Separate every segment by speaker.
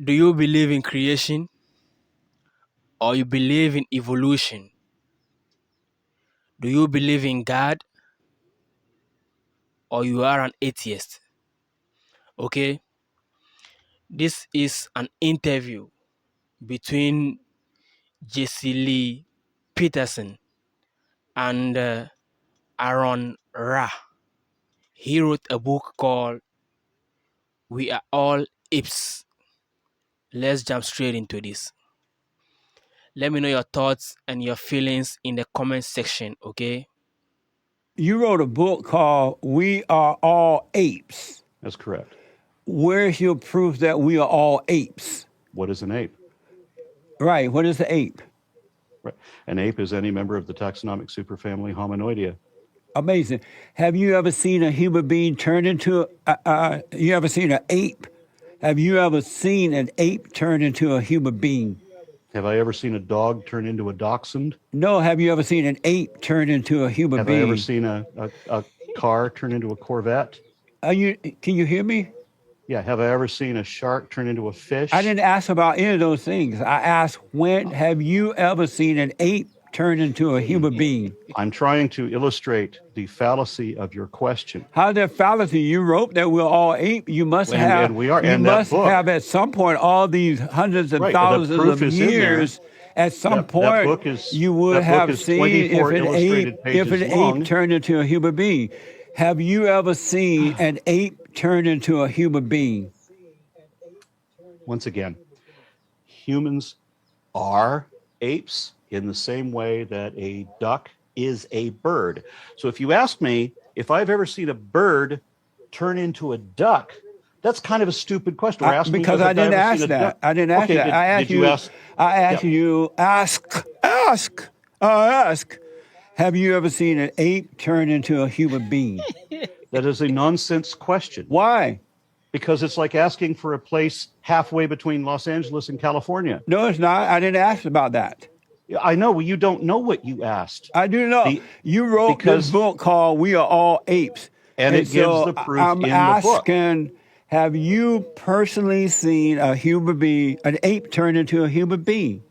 Speaker 1: Do you believe in creation or you believe in evolution? Do you believe in God or you are an atheist? Okay, this is an interview between Lee Peterson and Aron Ra. He wrote a book called We Are All Apes. Let's jump straight into this. Let me know your thoughts and your feelings in the comment section, okay?
Speaker 2: You wrote a book called We Are All Apes.
Speaker 3: That's correct.
Speaker 2: Where's your proof that we are all apes?
Speaker 3: What is an ape?
Speaker 2: Right. What is the ape?
Speaker 3: Right. An ape is any member of the taxonomic superfamily Hominoidea.
Speaker 2: Amazing. Have you ever seen a human being turn into you ever seen an ape? Have you ever seen an ape turn into a human being?
Speaker 3: Have I ever seen a dog turn into a dachshund?
Speaker 2: No. Have you ever seen an ape turn into a human
Speaker 3: Have
Speaker 2: being?
Speaker 3: I ever seen a car turn into a Corvette?
Speaker 2: Can you hear me?
Speaker 3: Yeah. Have I ever seen a shark turn into a fish?
Speaker 2: I didn't ask about any of those things. I asked, when have you ever seen an ape turn into a human being?
Speaker 3: I'm trying to illustrate the fallacy of your question.
Speaker 2: How's that fallacy? You wrote that we're all ape. You must have.
Speaker 3: And we are.
Speaker 2: You
Speaker 3: And
Speaker 2: must
Speaker 3: that book,
Speaker 2: have at some point all these hundreds of
Speaker 3: Right, the
Speaker 2: thousands
Speaker 3: proof
Speaker 2: of
Speaker 3: is in there.
Speaker 2: years. At some
Speaker 3: That
Speaker 2: point,
Speaker 3: book is-
Speaker 2: you would
Speaker 3: that book
Speaker 2: have
Speaker 3: is
Speaker 2: seen
Speaker 3: 24
Speaker 2: if
Speaker 3: illustrated
Speaker 2: an
Speaker 3: pages long.
Speaker 2: ape turned into a human being. Have you ever seen an ape turn into a human being?
Speaker 3: Once again, humans are apes in the same way that a duck is a bird. So if you ask me if I've ever seen a bird turn into a duck, that's kind of a stupid question.
Speaker 2: Because I didn't ask that. I didn't ask that. I asked you. I asked you. Ask. Have you ever seen an ape turn into a human being?
Speaker 3: That is a nonsense question.
Speaker 2: Why?
Speaker 3: Because it's like asking for a place halfway between Los Angeles and California.
Speaker 2: No, it's not. I didn't ask about that.
Speaker 3: I know. Well, you don't know what you asked.
Speaker 2: I do know. You wrote this book called We Are All Apes.
Speaker 3: And it gives the proof
Speaker 2: I'm
Speaker 3: in the book.
Speaker 2: asking, have you personally seen a human being, an ape turn into a human being?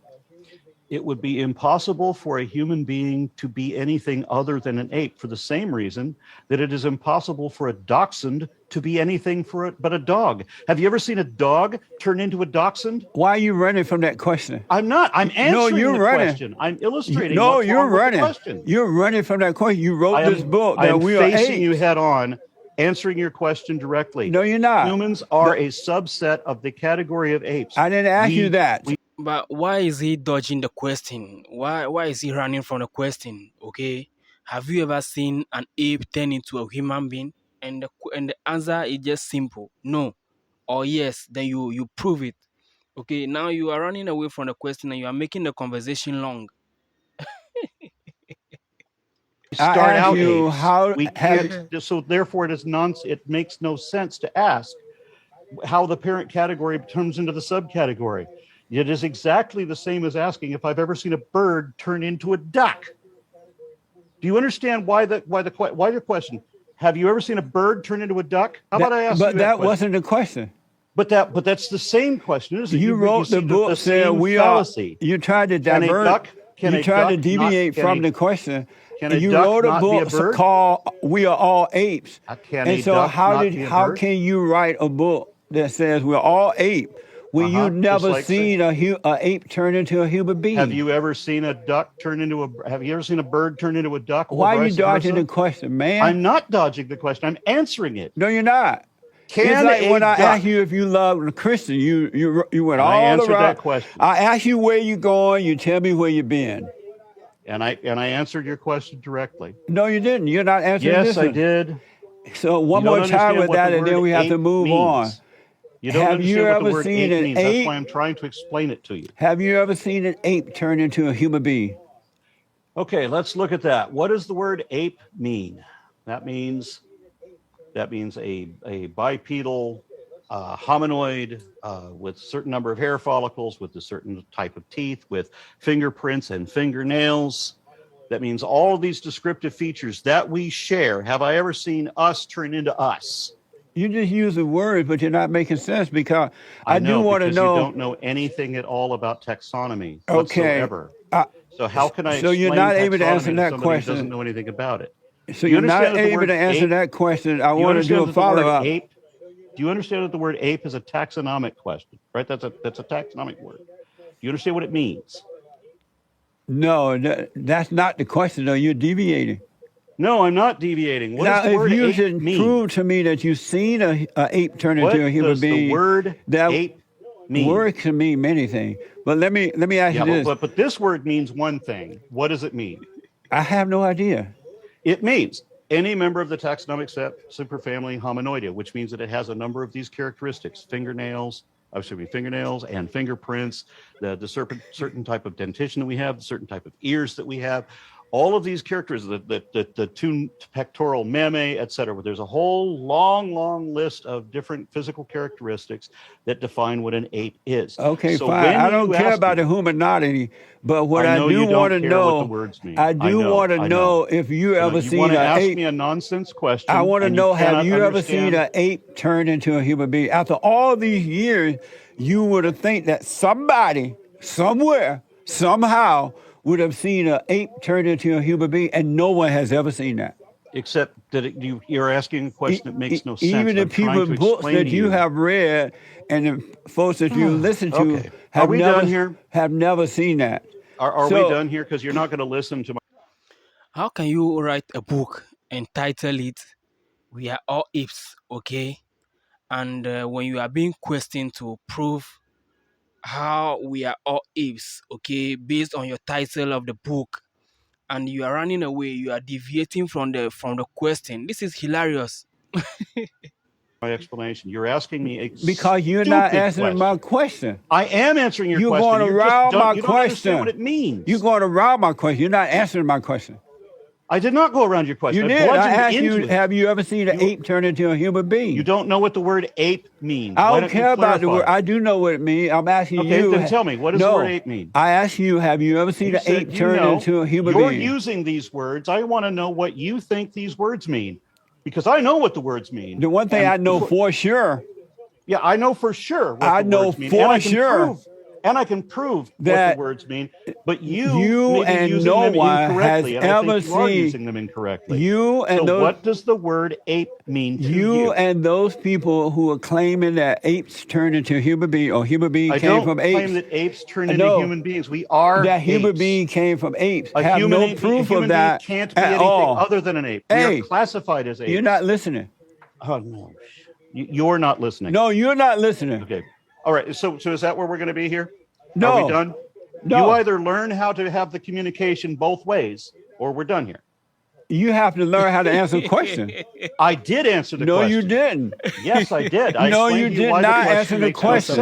Speaker 3: It would be impossible for a human being to be anything other than an ape for the same reason that it is impossible for a dachshund to be anything but a dog. Have you ever seen a dog turn into a dachshund?
Speaker 2: Why are you running from that question?
Speaker 3: I'm not. I'm answering
Speaker 2: you're
Speaker 3: the
Speaker 2: running.
Speaker 3: question. I'm illustrating.
Speaker 2: No,
Speaker 3: what's
Speaker 2: you're
Speaker 3: wrong with the
Speaker 2: running.
Speaker 3: question.
Speaker 2: You're running from that question. You wrote this book that we are
Speaker 3: facing
Speaker 2: apes.
Speaker 3: you head on, answering your question directly.
Speaker 2: No, you're not.
Speaker 3: Humans are a subset of the category of apes.
Speaker 2: I didn't ask you that.
Speaker 1: But why is he dodging the question? Why is he running from the question? Okay, have you ever seen an ape turn into a human being? And the answer is just simple: no or yes. Then you prove it. Okay, now you are running away from the question and you are making the conversation long.
Speaker 3: Start out
Speaker 2: you
Speaker 3: apes.
Speaker 2: how
Speaker 3: We can't. So therefore, it makes no sense to ask how the parent category turns into the subcategory. It is exactly the same as asking if I've ever seen a bird turn into a duck. Do you understand why your question? Have you ever seen a bird turn into a duck? How about I ask you that?
Speaker 2: But that
Speaker 3: question?
Speaker 2: wasn't the question.
Speaker 3: But that's the same question, isn't it?
Speaker 2: You wrote the book saying we are. You tried to divert. You tried to deviate from the question. You wrote a book called "We Are All Apes." And so how can you write a book that says we're all ape when you never seen a ape turn into a human being?
Speaker 3: Have you ever seen a duck turn into a? Have you ever seen a bird turn into a duck?
Speaker 2: Why are you dodging the question, man?
Speaker 3: I'm not dodging the question. I'm answering it.
Speaker 2: No, you're not. It's like when I asked you if you love a Christian, you went all around. I answered that question. I asked you where you going. You tell me where you been.
Speaker 3: And I answered your question directly.
Speaker 2: No, you didn't. You're not answering this one.
Speaker 3: Yes, I did.
Speaker 2: So one more time with that, and then we have to move on.
Speaker 3: You don't understand what the word ape means. That's why I'm trying to explain it to you.
Speaker 2: Have you ever seen an ape turn into a human being?
Speaker 3: Okay, let's look at that. What does the word ape mean? That means a bipedal hominoid with a certain number of hair follicles, with a certain type of teeth, with fingerprints and fingernails. That means all of these descriptive features that we share. Have I ever seen us turn into us?
Speaker 2: You just use the words, but you're not making sense because I do
Speaker 3: know,
Speaker 2: want to
Speaker 3: because
Speaker 2: know.
Speaker 3: you don't know anything at all about taxonomy whatsoever. So how can I
Speaker 2: So you're
Speaker 3: explain
Speaker 2: not able to answer
Speaker 3: taxonomy to
Speaker 2: that
Speaker 3: somebody who
Speaker 2: question.
Speaker 3: doesn't know anything about it?
Speaker 2: So
Speaker 3: You
Speaker 2: you're not
Speaker 3: understand that the
Speaker 2: able
Speaker 3: word
Speaker 2: to answer
Speaker 3: ape-
Speaker 2: that question. I
Speaker 3: Do you
Speaker 2: want to do
Speaker 3: understand
Speaker 2: a
Speaker 3: that the word
Speaker 2: follow-up.
Speaker 3: ape? Do you understand that the word ape is a taxonomic question, right? That's a taxonomic word. Do you understand what it means?
Speaker 2: No, that's not the question, though. You're deviating.
Speaker 3: No, I'm not deviating. What
Speaker 2: Now,
Speaker 3: does the word
Speaker 2: if you
Speaker 3: ape
Speaker 2: can
Speaker 3: mean?
Speaker 2: prove to me that you've seen a ape turn into a human being,
Speaker 3: the word
Speaker 2: that
Speaker 3: ape mean?
Speaker 2: word can mean many things. But let me ask you this.
Speaker 3: But this word means one thing. What does it mean?
Speaker 2: I have no idea.
Speaker 3: It means any member of the taxonomic superfamily Hominoidea, which means that it has a number of these characteristics: fingernails and fingerprints, the certain type of dentition that we have, the certain type of ears that we have. All of these characters, the two pectoral mammae, et cetera. There's a whole long list of different physical characteristics that define what an ape is.
Speaker 2: Okay, so fine. I don't care about the humanity, but what I do want to know, I do want to know if you ever seen an ape.
Speaker 3: Ask me a nonsense question.
Speaker 2: I want to know, have you ever seen an ape turn into a human being? After all these years, you would have think that somebody, somewhere, somehow, would have seen an ape turn into a human being, and no one has ever seen that.
Speaker 3: Except that you're asking a question that makes no sense.
Speaker 2: Even the people in books that you have read and the folks that you listen to have never seen that.
Speaker 3: Are we done here? Because you're not going to listen to my...
Speaker 1: How can you write a book and title it "We Are All Apes"? Okay, and when you are being questioned to prove how we are all apes, okay, based on your title of the book, and you are running away, you are deviating from the question. This is hilarious.
Speaker 3: My explanation. You're asking me
Speaker 2: because you're not answering my question.
Speaker 3: I am answering your question.
Speaker 2: You're going around my question.
Speaker 3: You don't understand what it means.
Speaker 2: You're going around my question. You're not answering my question.
Speaker 3: I did not go around your question.
Speaker 2: You did. I asked you, have you ever seen an ape turn into a human being?
Speaker 3: You don't know what the word ape means.
Speaker 2: I don't care about the word. I do know what it means. I'm asking you.
Speaker 3: Okay, then tell me, what does the word ape mean?
Speaker 2: I asked you, have you ever seen an ape turn into a human being?
Speaker 3: You're using these words. I want to know what you think these words mean, because I know what the words mean.
Speaker 2: The one thing I know for sure.
Speaker 3: Yeah, I know for sure what
Speaker 2: I
Speaker 3: the
Speaker 2: know
Speaker 3: words mean.
Speaker 2: for sure.
Speaker 3: And I can prove
Speaker 2: that
Speaker 3: what the words mean, but you
Speaker 2: and no one has ever seen
Speaker 3: using them incorrectly.
Speaker 2: You and
Speaker 3: so what does the word ape mean to you?
Speaker 2: You and those people who are claiming that apes turn into human beings or human beings came from apes.
Speaker 3: I don't claim that apes turn into human beings. We are
Speaker 2: that human
Speaker 3: apes.
Speaker 2: being came from apes. Have no proof of that
Speaker 3: can't be anything other than an ape.
Speaker 2: Hey,
Speaker 3: we are classified as apes.
Speaker 2: You're not listening.
Speaker 3: Oh no, you're not listening.
Speaker 2: No, you're not listening.
Speaker 3: Okay, all right. So is that where we're going to be here?
Speaker 2: No.
Speaker 3: Are we done?
Speaker 2: No.
Speaker 3: You either learn how to have the communication both ways, or we're done here.
Speaker 2: You have to learn how to answer the question.
Speaker 3: I did answer the question.
Speaker 2: No, you didn't.
Speaker 3: Yes, I did.
Speaker 2: No, you did not answer the question.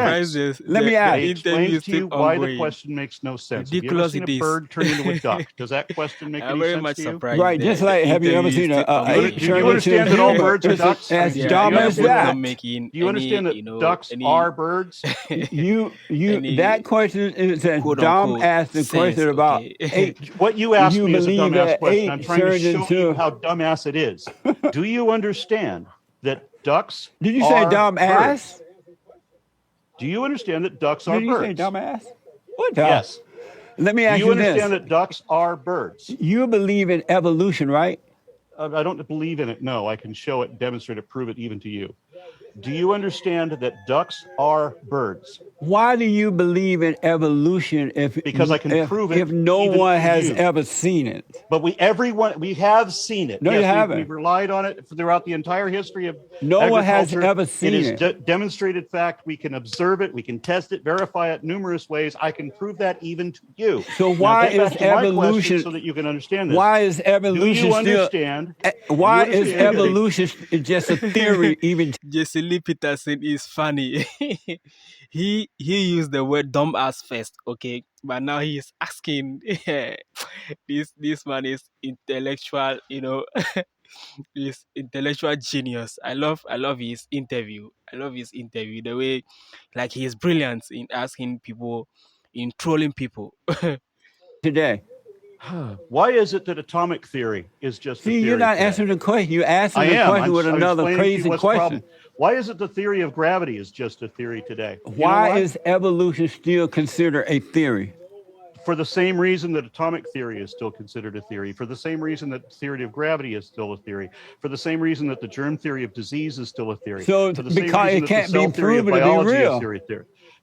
Speaker 2: Let me ask.
Speaker 3: I explained to you why the question makes no sense. Have you ever seen a bird turn into a duck? Does that question make any sense to you?
Speaker 2: Right, just like, have you ever seen an ape turn into a
Speaker 3: that all birds are ducks?
Speaker 2: As dumb as that.
Speaker 3: Do you understand that ducks are birds?
Speaker 2: That question is as dumb as the question about apes.
Speaker 3: What you asked me is a dumbass question. I'm trying to show you how dumbass it is. Do you understand that ducks
Speaker 2: Did you say dumbass?
Speaker 3: Do you understand that ducks are birds?
Speaker 2: Did you say dumbass? What?
Speaker 3: Yes.
Speaker 2: Let me ask you this.
Speaker 3: Do you understand that ducks are birds?
Speaker 2: You believe in evolution, right?
Speaker 3: I don't believe in it. No, I can show it, demonstrate it, prove it even to you. Do you understand that ducks are birds?
Speaker 2: Why do you believe in evolution
Speaker 3: because I can prove it
Speaker 2: if no one has ever seen it?
Speaker 3: But we have seen it.
Speaker 2: No, you haven't.
Speaker 3: We've relied on it throughout the entire history of
Speaker 2: no one has ever seen it.
Speaker 3: It is demonstrated fact. We can observe it. We can test it, verify it numerous ways. I can prove that even to you.
Speaker 2: So why is evolution
Speaker 3: so that you can understand this?
Speaker 2: Why is evolution
Speaker 3: Do you understand?
Speaker 2: Why is evolution just a theory even?
Speaker 1: Lee Peterson is funny. he used the word dumbass first, okay, but now he is asking. This man is intellectual, he's intellectual genius. I love his interview. The way, like, he is brilliant in asking people, in trolling people.
Speaker 2: Today.
Speaker 3: Why is it that atomic theory is just a theory?
Speaker 2: You're not answering the question. You're answering the question with another crazy question.
Speaker 3: Why is it the theory of gravity is just a theory today?
Speaker 2: Why is evolution still considered a theory?
Speaker 3: For the same reason that atomic theory is still considered a theory, for the same reason that the theory of gravity is still a theory, for the same reason that the germ theory of disease is still a theory.
Speaker 2: So
Speaker 3: for the
Speaker 2: because
Speaker 3: same
Speaker 2: it can't be proven to be real.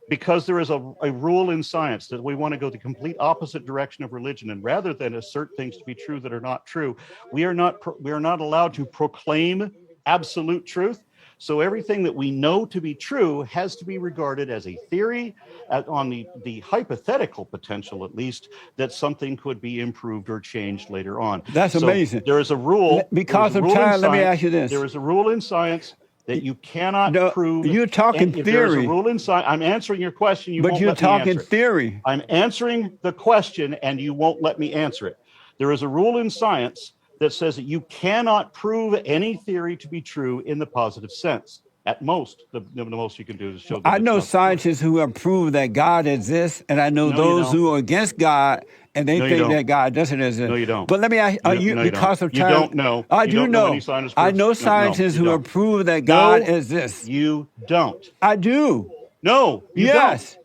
Speaker 3: Because there is a rule in science that we want to go the complete opposite direction of religion, and rather than assert things to be true that are not true, we are not allowed to proclaim absolute truth. So everything that we know to be true has to be regarded as a theory on the hypothetical potential, at least, that something could be improved or changed later on.
Speaker 2: That's amazing.
Speaker 3: There is a rule.
Speaker 2: Because of time, let me ask you this.
Speaker 3: There is a rule in science that you cannot prove.
Speaker 2: You're talking theory.
Speaker 3: There's a rule in science. I'm answering your question.
Speaker 2: But you're talking theory.
Speaker 3: I'm answering the question, and you won't let me answer it. There is a rule in science that says that you cannot prove any theory to be true in the positive sense. At most, the most you can do is show.
Speaker 2: I know scientists who have proved that God exists, and I know those who are against God, and they think that God doesn't exist.
Speaker 3: No, you don't.
Speaker 2: But let me ask you, because of time.
Speaker 3: You don't know.
Speaker 2: I do know. I know scientists who have proved that God exists.
Speaker 3: You don't.
Speaker 2: I do.
Speaker 3: No, you
Speaker 2: don't.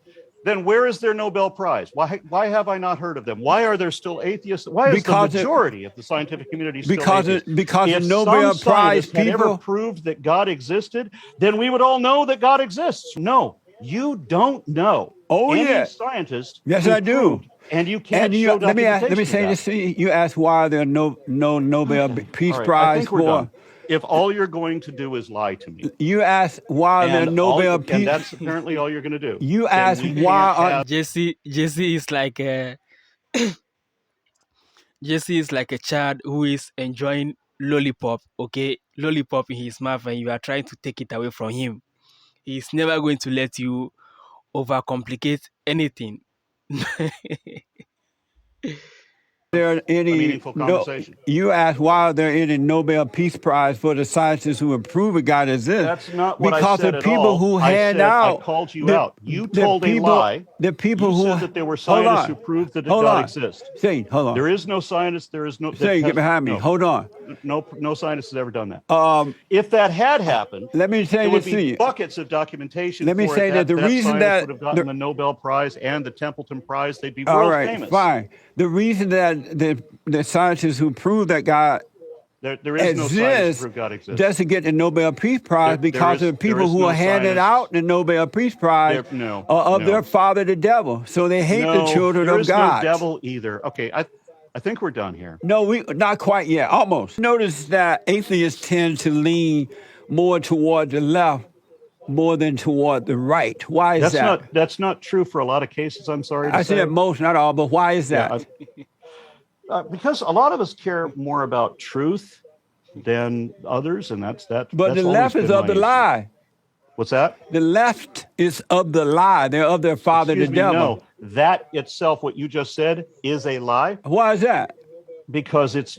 Speaker 3: Then where is their Nobel Prize? Why have I not heard of them? Why are there still atheists? Why is the majority of the scientific community still atheists?
Speaker 2: Because the Nobel Prize people
Speaker 3: had ever proved that God existed, then we would all know that God exists. No, you don't know. Any scientist.
Speaker 2: Yes, I do.
Speaker 3: And you can't show documentation.
Speaker 2: Let me say this to you. You asked why there are no Nobel Peace Prize for.
Speaker 3: If all you're going to do is lie to me.
Speaker 2: You ask why the Nobel Peace.
Speaker 3: And that's apparently all you're going to do.
Speaker 2: You ask why.
Speaker 1: Jesse is like a Jesse is like a child who is enjoying lollipop, okay? Lollipop in his mouth, and you are trying to take it away from him. He's never going to let you overcomplicate anything.
Speaker 2: There any
Speaker 3: meaningful conversation.
Speaker 2: You asked why are there any Nobel Peace Prize for the scientists who have proven God exists?
Speaker 3: That's not what
Speaker 2: because
Speaker 3: I said
Speaker 2: the people who hand out.
Speaker 3: I called you out. You told a lie.
Speaker 2: The people
Speaker 3: you
Speaker 2: who
Speaker 3: said that there were scientists who proved that God exists.
Speaker 2: Say, hold on.
Speaker 3: There is no scientist. There is no.
Speaker 2: Say, get behind me.
Speaker 3: No,
Speaker 2: hold on.
Speaker 3: No scientist has ever done that. If that had happened,
Speaker 2: let me say this to you.
Speaker 3: Buckets of documentation.
Speaker 2: Let me say that the reason that
Speaker 3: would have gotten the Nobel Prize and the Templeton Prize, they'd be
Speaker 2: world
Speaker 3: famous.
Speaker 2: Fine. The reason that the scientists who prove that God
Speaker 3: there is no science to prove God exists
Speaker 2: doesn't get the Nobel Peace Prize because of the people who are handing out the Nobel Peace Prize of their father, the devil. So they hate the children of God.
Speaker 3: No devil either. Okay, I think we're done here.
Speaker 2: No, we not quite yet. Almost. Notice that atheists tend to lean more toward the left more than toward the right. Why is that?
Speaker 3: That's not true for a lot of cases. I'm sorry to say.
Speaker 2: I said most, not all, but why is that?
Speaker 3: Because a lot of us care more about truth than others, and that's that.
Speaker 2: But the left is of the lie.
Speaker 3: What's that?
Speaker 2: The left is of the lie. They're of their father, the devil.
Speaker 3: No, that itself, what you just said, is a lie.
Speaker 2: Why is that?
Speaker 3: Because it's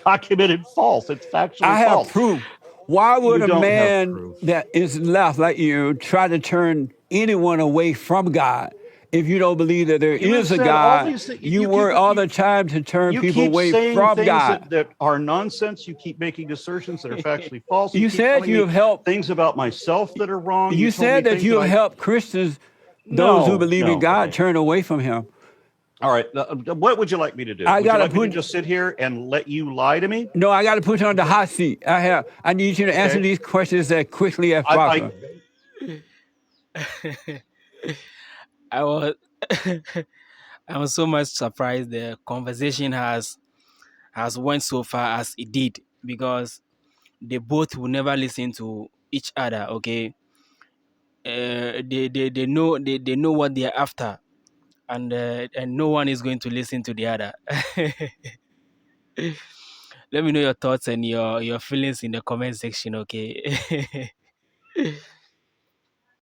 Speaker 3: documented false. It's factually false.
Speaker 2: I have proof. Why would a man that is left like you try to turn anyone away from God? If you don't believe that there is a God, you work all the time to turn people away from God.
Speaker 3: That are nonsense. You keep making assertions that are factually false.
Speaker 2: You said you have helped
Speaker 3: things about myself that are wrong.
Speaker 2: You said that you have helped Christians, those who believe in God, turn away from Him.
Speaker 3: All right. What would you like me to do? Would you like me to just sit here and let you lie to me?
Speaker 2: No, I got to put you on the hot seat. I need you to answer these questions as quickly as possible.
Speaker 1: I was so much surprised the conversation has went so far as it did, because they both will never listen to each other. Okay, they know what they are after, and no one is going to listen to the other. Let me know your thoughts and your feelings in the comment section. Okay.